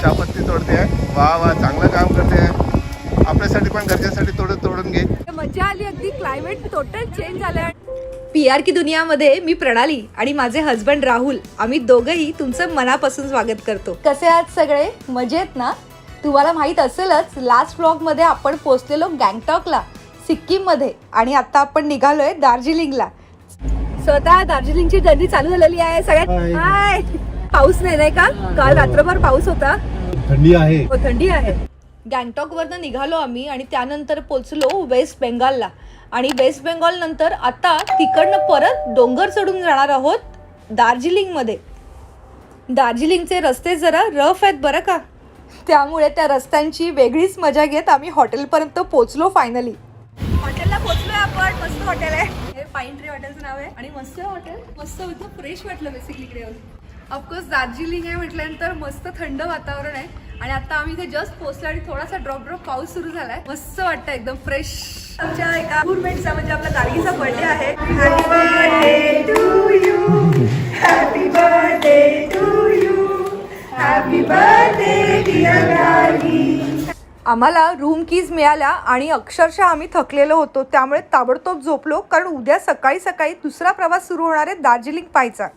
चहापत्ती तोडते आहे. वा वा, चांगलं काम करते आहे. आपल्यासाठी पण घरच्यासाठी तोडून घे. मजा आली अगदी. क्लायमेट टोटल चेंज झालं. PR की दुनियामध्ये मी प्रणाली आणि माझे हस्बंड राहुल, आम्ही दोघंही तुमचं मनापासून स्वागत करतो. कसे आहात सगळे? मजेत ना? तुम्हाला माहित असेलच, लास्ट व्लॉगमध्ये आपण पोहोचलेलो गँगटॉकला, सिक्कीममध्ये, आणि आता आपण निघालोय दार्जिलिंगला. स्वतः दार्जिलिंगची जर्नी चालू झालेली आहे. सगळ्यात हाय. पाऊस नाही का? काल रात्रभर पाऊस होता. थंडी आहे. हो, थंडी आहे. गँगटॉकवरनं निघालो आम्ही आणि त्यानंतर पोहोचलो वेस्ट बेंगालला. आणि वेस्ट बेंगॉल नंतर आता तिकडनं परत डोंगर चढून जाणार आहोत दार्जिलिंगमध्ये. दार्जिलिंगचे रस्ते जरा रफ आहेत बरं का, त्यामुळे त्या रस्त्यांची वेगळीच मजा घेत आम्ही हॉटेलपर्यंत पोहोचलो. फायनली हॉटेलला पोहोचलोय आपण. मस्त हॉटेल आहे हे, पाईन ट्री हॉटेलचं नाव आहे. आणि मस्त हॉटेल, मस्त एकदम फ्रेश वाटलं बेसिकली इकडे येऊन. ऑफकोर्स दार्जिलिंग आहे म्हटल्यानंतर मस्त थंड वातावरण आहे. आणि आता आम्ही इथे जस्ट पोहोचलो आणि थोडासा ड्रॉप पाऊस सुरू झालाय. मस्त वाटतं, एकदम फ्रेश. आमच्या एका रूममेटचा म्हणजे आपला गार्गीचा बर्थडे आहे. Happy birthday to you, happy birthday to you, happy birthday dear Gargi. आम्हाला रूम कीज मिळाल्या आणि अक्षरशः आम्ही थकलेलो होतो, त्यामुळे ताबडतोब झोपलो, कारण उद्या सकाळी सकाळी दुसरा प्रवास सुरू होणार आहे दार्जिलिंग पाहायचा.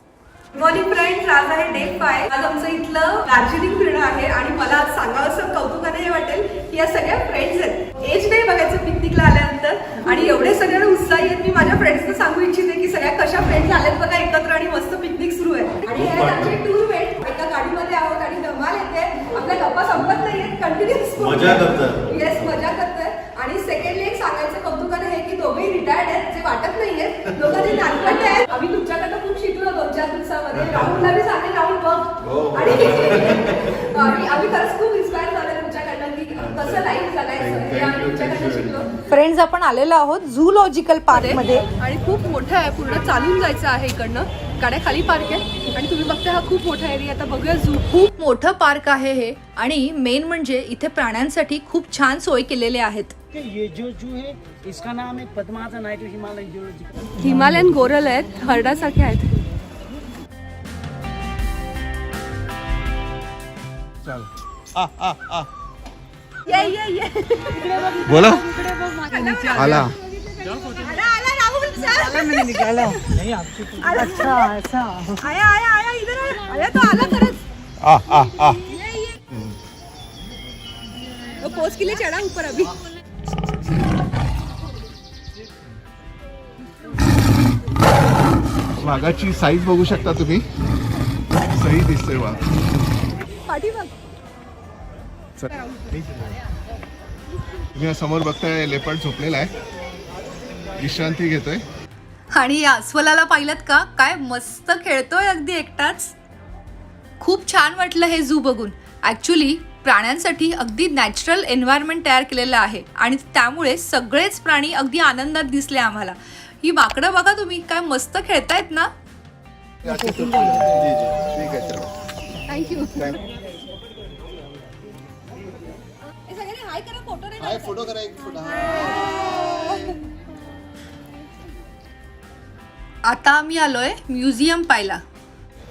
मॉर्निंग फ्रेंड्स, आज आहे डे 5. आज आमचं इथलं दार्जिलिंग फिरणं आहे. आणि मला आज सांगावंसं कौतुकाने हे वाटेल की या सगळ्या फ्रेंड्स आहेत. एज नाही बघायचं पिकनिकला आल्यानंतर, आणि एवढे सगळे उत्साही आहेत. मी माझ्या फ्रेंड्सना सांगू इच्छिते की सगळ्या कशा फ्रेंड्स आल्यात बघा एकत्र, आणि मस्त पिकनिक सुरू आहे. आणि हे आमचे टूरमेट एका गाडीमध्ये आहोत आणि धमाल येते. आपल्या गप्पा संपत नाहीये, कंटिन्युअस मजा करतात. येस, मजा करतोय. आणि सेकंडली एक सांगायचं कौतुकाने हे की दोघेही रिटायर्ड आहेत, जे वाटत नाहीयेत. दोघांनी नानपण आहेत. आम्ही तुमच्याकडनं खूप शिकलो 2-4 दिवसामध्ये. राहुलला मी सांगेन, राहुल बघ. आणि आम्ही खरंच खूप इन्स्पायर झालो तुमच्याकडनं की कसं लाईफ जगायचं हे आम्ही तुमच्याकडनं शिकलो. फ्रेंड्स, आपण आलेलो आहोत झूलॉजिकल पार्क मध्ये. आणि खूप मोठं आहे, पूर्ण चालून जायचं आहे इकडनं. गाड्या खाली पार्क आहे आणि तुम्ही बघता हा खूप मोठा एरिया. आता बघूया झू. खूप मोठं पार्क आहे हे. आणि मेन म्हणजे इथे प्राण्यांसाठी खूप छान सोय केलेले आहेत. ये जो जू है इसका नाम है Padmaja Naidu Himalayan zoological. Himalayan Goral आहेत, हरडासारखे आहेत. ये बोला आला. पोस्ट के लिए चढ़ा ऊपर अभी. वाघाची साईज बघू शकता तुम्ही, सही दिसते वाघ. पाठी बघ. तुम्ही समोर बघताय लेपर्ड झोपलेला आहे, विश्रांती घेतोय. आणि या अस्वलाला पाहिलं का, काय मस्त खेळतोय अगदी एकटाच. खूप छान वाटलं हे झू बघून. ॲक्च्युली प्राण्यांसाठी अगदी नॅचरल एन्व्हायरमेंट तयार केलेलं आहे आणि त्यामुळे सगळेच प्राणी अगदी आनंदात दिसले आम्हाला. ही माकडं बघा तुम्ही, काय मस्त खेळतायत ना. थँक्यू. फोटो करा एक फोटो. आता आम्ही आलोय म्युझियम पाहायला.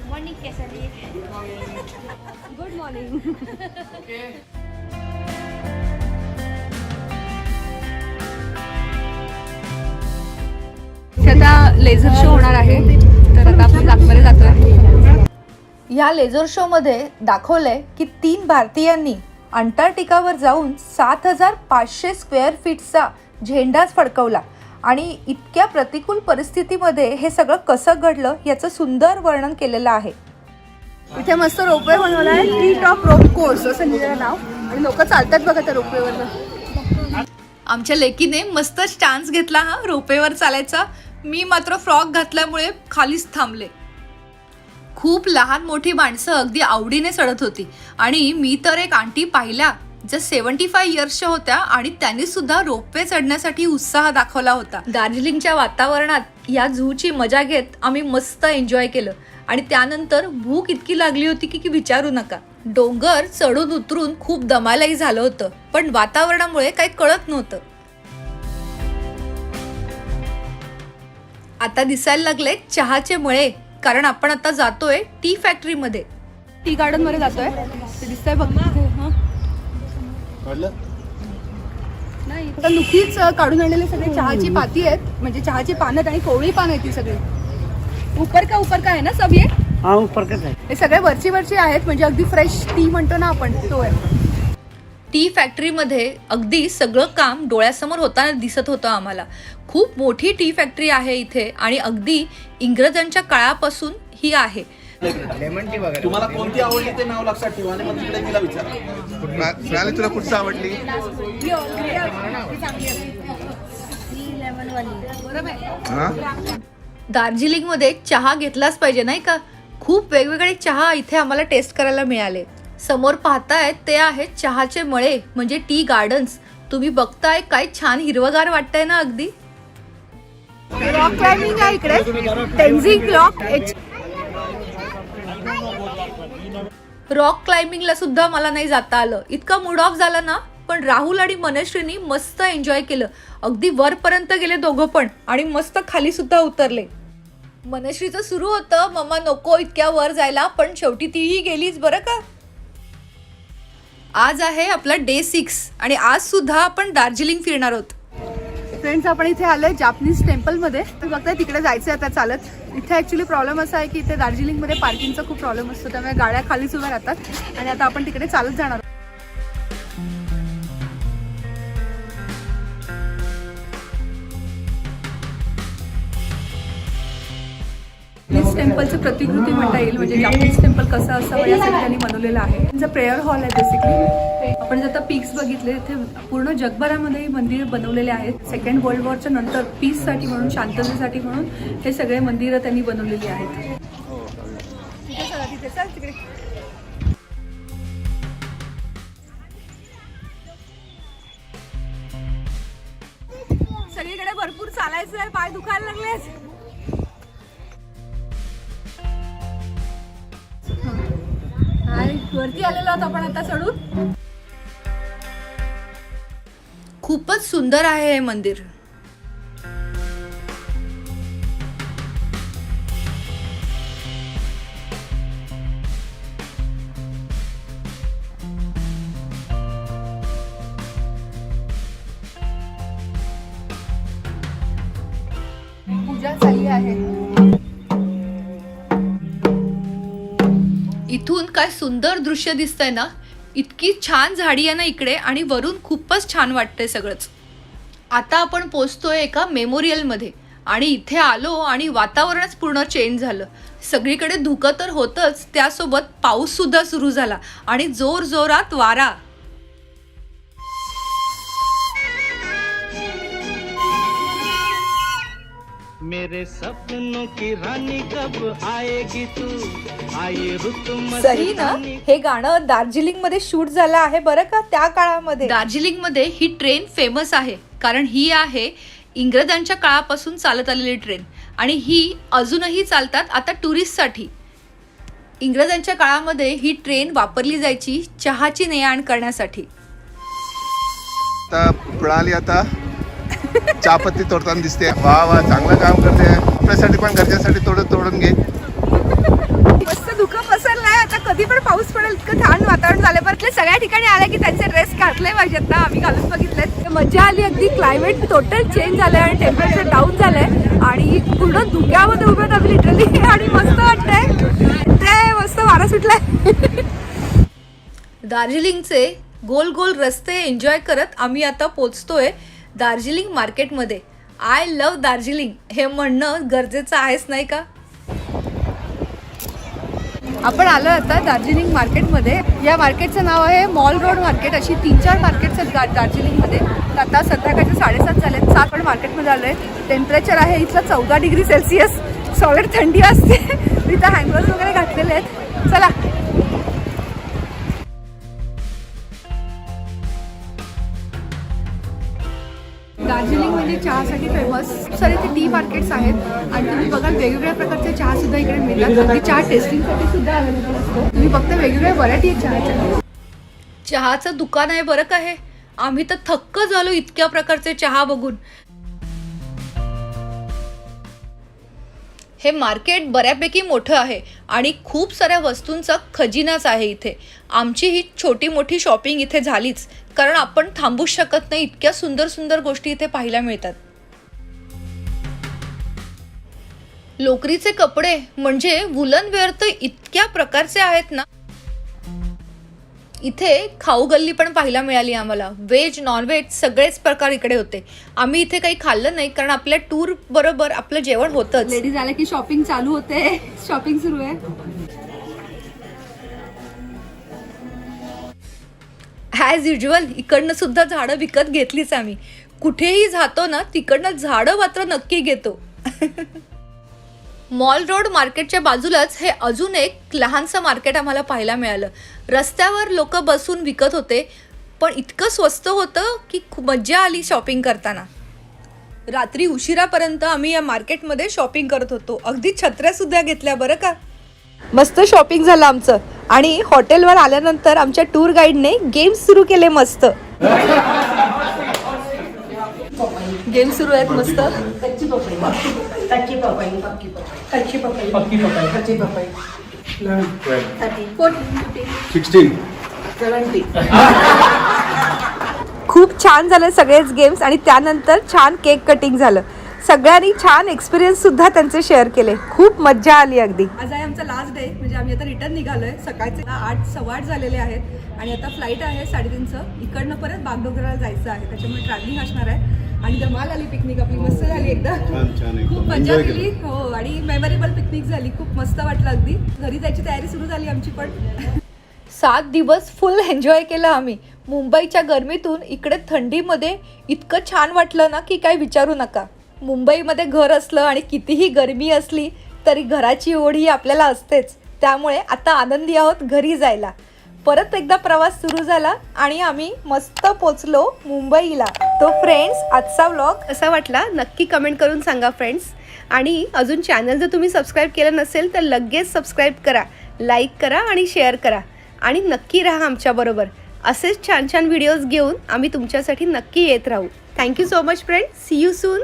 मॉर्निंग कैसा रही? Good morning. आता लेझर शो होणार आहे, तर आता आपण आतमध्ये जातोय. या लेझर शो मध्ये दाखवलंय की 3 भारतीयांनी अंटार्क्टिकावर जाऊन 7,500 स्क्वेअर फीटचा झेंडाच फडकवला. आणि इतक्या प्रतिकूल परिस्थितीमध्ये हे सगळं कसं घडलं याचं सुंदर वर्णन केलेलं आहे. इथे मस्त रोपवे बनवला आहे, ट्री टॉप रोप कोर्स असं लिहिलेलं नाव. आणि लोक चालतात बघा त्या रोपवेवरनं. आमच्या लेकीने मस्त चान्स घेतला हा रोपवेवर चालायचा. मी मात्र फ्रॉक घातल्यामुळे खालीच थांबले. खूप लहान मोठी माणसं अगदी आवडीने चढत होती. आणि मी तर एक आंटी पाहिल्या ज्या 75 इयर्सच्या होत्या आणि त्यांनी सुद्धा रोपवे चढण्यासाठी उत्साह दाखवला होता. दार्जिलिंगच्या वातावरणात या झूची मजा घेत आम्ही मस्त एन्जॉय केलं. आणि त्यानंतर भूक इतकी लागली होती की विचारू नका. डोंगर चढून उतरून खूप दमायलाही झालं होतं, पण वातावरणामुळे काही कळत नव्हतं. आता दिसायला लागले चहाचे मळे, कारण आपण आता जातोय टी फॅक्टरीमध्ये. टी गार्डन मध्ये जातोय. ते दिसतंय बघ. नाही आता नुकतीच काढून आणलेले सगळे चहाची पाती आहेत, म्हणजे चहाची पानं आणि कोवळी पानं आहेत ती सगळी. उपर का आहे ना सब ये? हाँ ऊपर का है. हे सगळे वरची आहेत, म्हणजे अगदी फ्रेश टी म्हणतो ना आपण, तो आहे. टी फॅक्टरीमध्ये अगदी सगळं काम डोळ्यासमोर होताना दिसत होतं आम्हाला. खूप मोठी टी फॅक्टरी आहे इथे आणि अगदी इंग्रजांच्या काळापासून ही आहे. तुम्हाला कोणती आवडली ते नाव लक्षात ठेवा आणि मग तिकडे तिला विचारा. मिळाली तुला कुठचं आवडली? हा दार्जिलिंगमध्ये चहा घेतलाच पाहिजे नाही का. खूप वेगवेगळे चहा इथे आम्हाला टेस्ट करायला मिळाले. समोर पाहताय ते आहेत चहाचे मळे, म्हणजे टी गार्डन्स. तुम्ही बघताय काय छान हिरवगार वाटतंय ना अगदी. रॉक क्लाइम्बिंग आहे इकडे, टेन्झिंग रॉक क्लाइम्बिंगला सुद्धा मला नाही जाता आलं, इतका मूड ऑफ झाला ना. पण राहुल आणि मनश्रीनी मस्त एन्जॉय केलं. अगदी वरपर्यंत गेले दोघं पण आणि मस्त खाली सुद्धा उतरले. मनश्रीचं सुरू होतं मम्मा नको इतक्या वर जायला, पण शेवटी तीही गेलीच बरं का. आज आहे आपला डे 6 आणि आज सुद्धा आपण दार्जिलिंग फिरणार आहोत. फ्रेंड्स आपण इथे आलोय जापनीज टेम्पलमध्ये. तर बघताय तिकडे जायचं आता चालत. इथे ॲक्च्युली प्रॉब्लेम असा आहे की इथे दार्जिलिंगमध्ये पार्किंगचा खूप प्रॉब्लेम असतो, त्यामुळे गाड्या खालीच उभ्या राहतात आणि आता आपण तिकडे चालत जाणार. जापनीज टेम्पलचं प्रतिकृती म्हणता येईल, म्हणजे जापनीज टेम्पल कसं असावं यासाठी त्यांनी बनवलेलं आहे. त्यांचं प्रेयर हॉल आहे बेसिकली. आपण जर आता पीक्स बघितले इथे पूर्ण जगभरामध्ये मंदिर बनवलेले आहेत. सेकंड वर्ल्ड वॉरच्या नंतर पीससाठी म्हणून, शांततेसाठी म्हणून हे सगळे मंदिरं त्यांनी बनवलेली आहेत. सगळीकडे भरपूर चालायचं आहे, पाय दुखायला लागले. वरती आलेलो आहोत आपण आता चढून. खूपच सुंदर आहे हे मंदिर. पूजा चालली आहे. इथून काय सुंदर दृश्य दिसतंय ना. इतकी छान झाडी आहे ना इकडे आणि वरून खूपच छान वाटतंय सगळंच. आता आपण पोहोचतोय एका मेमोरियलमध्ये आणि इथे आलो आणि वातावरणच पूर्ण चेंज झालं. सगळीकडे धुकं तर होतंच, त्यासोबत पाऊस सुद्धा सुरू झाला आणि जोर जोरात वारा. मेरे सपनों की रानी कब आएगी तू, आये रुत सही ना. हे गाणं दार्जिलिंग मध्ये शूट झालं आहे बरं का त्या काळामध्ये. दार्जिलिंग मध्ये ही ट्रेन फेमस आहे कारण ही आहे इंग्रजांच्या काळापासून चालत आलेली ट्रेन आणि ही अजूनही चालतात आता टुरिस्टसाठी. इंग्रजांच्या काळामध्ये ही ट्रेन वापरली जायची चहाची ने-आण करण्यासाठी. आता प्रणाली आता चहापत्ती तोडताना दिसते. वा वा चांगलं काम करते. आपल्यासाठी पण घरच्यासाठी तोडून घे. मस्त धुकं पसरलाय. आता कधी पण पाऊस पडेल इतकं छान वातावरण झालं. परतले सगळ्या ठिकाणी आले की त्यांचे ड्रेस घातले पाहिजेत ना. आम्ही घालून बघितलेत. मजा आली अगदी. क्लायमेट टोटल चेंज झालंय आणि टेम्परेचर डाऊन झालंय आणि पूर्ण धुक्यामध्ये उभे आहोत लिटरली आणि मस्त वाटतंय. ते मस्त वारा सुटलाय. दार्जिलिंगचे गोल गोल रस्ते एन्जॉय करत आम्ही आता पोचतोय दार्जिलिंग मार्केटमध्ये. आय लव्ह दार्जिलिंग हे म्हणणं गरजेचं आहेच नाही का. आपण आलो आता दार्जिलिंग मार्केटमध्ये. या मार्केटचं नाव आहे मॉल रोड मार्केट. अशी 3-4 मार्केट्स आहेत दार्जिलिंगमध्ये. आता संध्याकाळचे 7:30 झालेत. 7 पण मार्केटमध्ये आलो आहे. टेम्परेचर आहे इथलं 14 डिग्री सेल्सिअस. सॉलिड थंडी असते. इथं हँडवॉश वगैरे घातलेले आहेत. चला दार्जिलिंग म्हणजे चहासाठी फेमस. सर इथे टी मार्केट्स आहेत आणि तुम्ही बघाल वेगवेगळ्या प्रकारचे चहा सुद्धा इकडे मिळतात. अगदी चहा टेस्टिंगसाठी सुद्धा अवेलेबल असतो. तुम्ही फक्त वेगवेगळ्या व्हरायटी आहेत चहाच्या. चहाचं दुकान आहे बरं का हे. आम्ही तर थक्क झालो इतक्या प्रकारचे चहा बघून. हे मार्केट बऱ्यापैकी मोठं आहे आणि खूप साऱ्या वस्तूंचा खजिनाच आहे इथे. आमची ही छोटी मोठी शॉपिंग इथे झालीच, कारण आपण थांबूच शकत नाही, इतक्या सुंदर सुंदर गोष्टी इथे पाहायला मिळतात. लोकरीचे कपडे म्हणजे वुलन वेअर तर इतक्या प्रकारचे आहेत ना. इथे खाऊ गल्ली पण पाहायला मिळाली आम्हाला. व्हेज नॉनव्हेज सगळेच प्रकार इकडे होते. आम्ही इथे काही खाल्लं नाही, कारण आपल्या टूर बरोबर आपलं जेवण होतंच. लेडीज आल्या की शॉपिंग चालू होते. शॉपिंग सुरू आहे. ॲज युजल इकडनं सुद्धा झाडं विकत घेतलीच आम्ही. कुठेही जातो ना तिकडनं झाडं मात्र नक्की घेतो. मॉल रोड मार्केटच्या बाजूलाच हे अजून एक लहानसं मार्केट आम्हाला पाहायला मिळालं. रस्त्यावर लोक बसून विकत होते, पण इतकं स्वस्त होतं की खूप मज्जा आली शॉपिंग करताना. रात्री उशिरापर्यंत आम्ही या मार्केटमध्ये शॉपिंग करत होतो. अगदी छत्र्यासुद्धा घेतल्या बरं का. मस्त शॉपिंग झालं आमचं. आणि हॉटेलवर आल्यानंतर आमच्या टूर गाईडने गेम्स सुरू केले. मस्त गेम सुरू आहेत. मस्त खूप छान झालं सगळेच गेम्स. आणि त्यानंतर छान केक कटिंग झालं. सगळ्यांनी छान एक्सपिरियन्स सुद्धा त्यांचे शेअर केले. खूप मज्जा आली अगदी. आज आहे आमचा लास्ट डे, म्हणजे आम्ही आता रिटर्न निघालोय. सकाळचे 8:15 झालेले आहेत आणि आता फ्लाईट आहे 3:30. इकडनं परत बागडोगराला जायचं आहे, त्याच्यामुळे ट्रॅव्हलिंग असणार आहे. आणि धमाल आली पिकनिक आपली. मस्त झाली एकदम. खूप मजा केली. हो, आणि मेमोरेबल पिकनिक झाली. खूप मस्त वाटलं अगदी. घरी जायची तयारी सुरू झाली आमची पण. 7 दिवस फुल एन्जॉय केलं आम्ही. मुंबईच्या गरमीतून इकडे थंडीमध्ये इतकं छान वाटलं ना की काय विचारू नका. मुंबईमध्ये घर असलं आणि कितीही गरमी असली तरी घराची ओढ ही आपल्याला असतेच. त्यामुळे आता आनंदी आहोत घरी जायला. परत एकदा प्रवास सुरू झाला आणि आम्ही मस्त पोचलो मुंबईला. तो फ्रेंड्स आजचा व्लॉग कसा वाटला नक्की कमेंट करून सांगा फ्रेंड्स. आणि अजून चॅनल जर तुम्ही सबस्क्राईब केलं नसेल तर लगेच सबस्क्राईब करा, लाईक करा आणि शेअर करा. आणि नक्की राहा आमच्याबरोबर. असेच छान छान व्हिडिओज घेऊन आम्ही तुमच्यासाठी नक्की येत राहू. Thank you so much friends. See you soon.